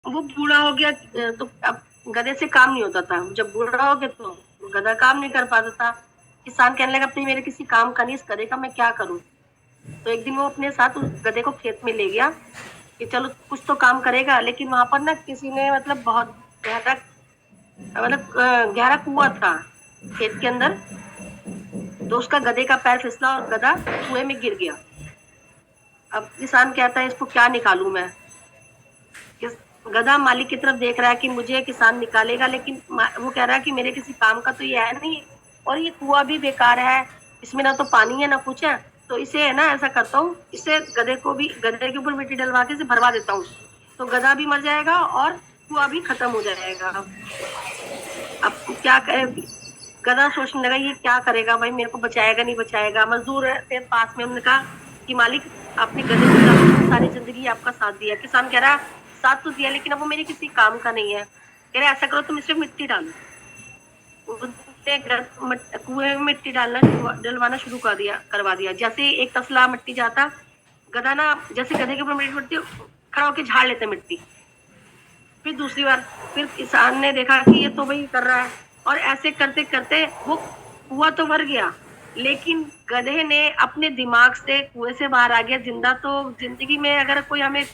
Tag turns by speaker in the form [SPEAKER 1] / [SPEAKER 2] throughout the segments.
[SPEAKER 1] वो बूढ़ा हो गया तो अब गधे से काम नहीं होता था। जब बूढ़ा हो गया तो गधा काम नहीं कर पाता था। किसान कहने लगा, अब तो ये मेरे किसी काम का नहीं, इस गधे का मैं क्या करूं। तो एक दिन वो अपने साथ उस गधे को खेत में ले गया कि चलो कुछ तो काम करेगा। लेकिन वहां पर ना किसी ने मतलब बहुत गहरा, मतलब गहरा कुआं था खेत के अंदर। तो उसका गधे का पैर फिसला और गधा कुएं में गिर गया। अब किसान कहता है, इसको क्या निकालूं मैं। गधा मालिक की तरफ देख रहा है कि मुझे किसान निकालेगा, लेकिन वो कह रहा है कि मेरे किसी काम का तो ये है नहीं, और ये कुआं भी बेकार है, इसमें ना तो पानी है ना कुछ है। तो इसे है ना, ऐसा करता हूँ, इसे गधे को भी, गधे के ऊपर मिट्टी डलवा के इसे भरवा देता हूँ, तो गधा भी मर जाएगा और कुआं भी खत्म हो जाएगा। अब क्या करे। गधा सोचने लगा, ये क्या करेगा भाई, मेरे को बचाएगा नहीं बचाएगा। मजदूर थे पास में, उन्होंने कहा कि मालिक, आपने गधे को सारी जिंदगी आपका साथ दिया। किसान कह रहा, साथ तो दिया, लेकिन अब वो मेरे किसी काम का नहीं है। कह रहे, ऐसा करो, तुम इसमें मिट्टी डालो। कुएं में मिट्टी डालना डलवाना शुरू करवा दिया। जैसे एक तसला मिट्टी जाता, गधा ना जैसे गधे के ऊपर मिट्टी पड़ती, खड़ा होकर झाड़ लेते मिट्टी। फिर दूसरी बार, फिर किसान ने देखा कि ये तो भाई कर रहा है, और ऐसे करते करते वो कुआं तो भर गया, लेकिन गधे ने अपने दिमाग से कुएं से बाहर आ गया जिंदा। तो जिंदगी में अगर कोई हमें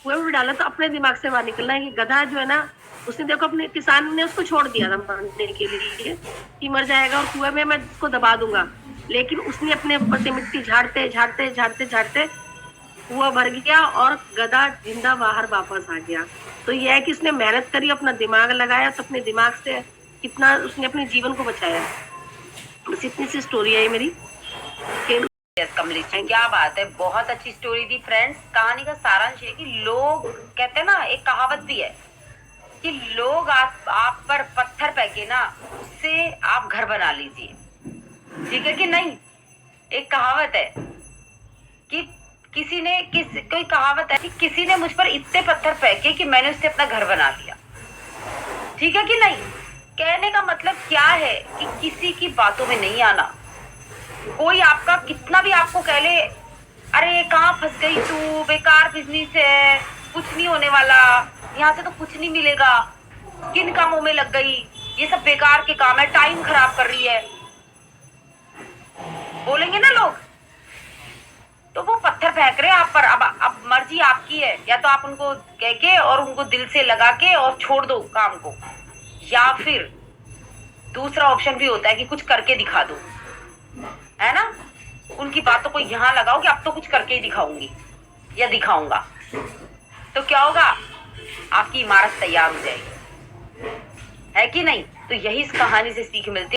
[SPEAKER 1] कुएं में डाला तो अपने दिमाग से बाहर निकलना है। ये गधा जो है ना, उसने देखो, अपने किसान ने उसको छोड़ दिया था मरने के लिए कि मर जाएगा और कुएं में मैं इसको दबा दूंगा। लेकिन उसने अपने ऊपर से मिट्टी झाड़ते झाड़ते झाड़ते झाड़ते कुआं भर गया और गधा जिंदा बाहर वापस आ गया। तो यह है कि उसने मेहनत करी, अपना दिमाग लगाया, तो अपने दिमाग से कितना उसने अपने जीवन को बचाया। बस इतनी सी स्टोरी है मेरी।
[SPEAKER 2] यस कमलेश जी, क्या बात है, बहुत अच्छी स्टोरी थी फ्रेंड्स। कहानी का सारांश है कि लोग कहते हैं ना, एक कहावत भी है कि लोग आप पर पत्थर फेंके ना, उससे आप घर बना लीजिए। ठीक है कि नहीं? एक कहावत है कि कोई कहावत है कि किसी ने मुझ पर इतने पत्थर फेंके कि मैंने उससे अपना घर बना लिया। ठीक है कि नहीं? कहने का मतलब क्या है कि किसी की बातों में नहीं आना। कोई आपका कितना भी आपको कह ले, अरे कहाँ फंस गई तू, बेकार बिजनेस है, कुछ नहीं होने वाला, यहाँ से तो कुछ नहीं मिलेगा, किन कामों में लग गई, ये सब बेकार के काम है, टाइम खराब कर रही है, बोलेंगे ना लोग। तो वो पत्थर फेंक रहे हैं आप पर। अब मर्जी आपकी है, या तो आप उनको कह के और उनको दिल से लगा के और छोड़ दो काम को, या फिर दूसरा ऑप्शन भी होता है कि कुछ करके दिखा दो, है ना। उनकी बातों को यहां लगाओ कि अब तो कुछ करके ही दिखाऊंगी या दिखाऊंगा, तो क्या होगा, आपकी इमारत तैयार हो जाएगी, है कि नहीं। तो यही इस कहानी से सीख मिलती है।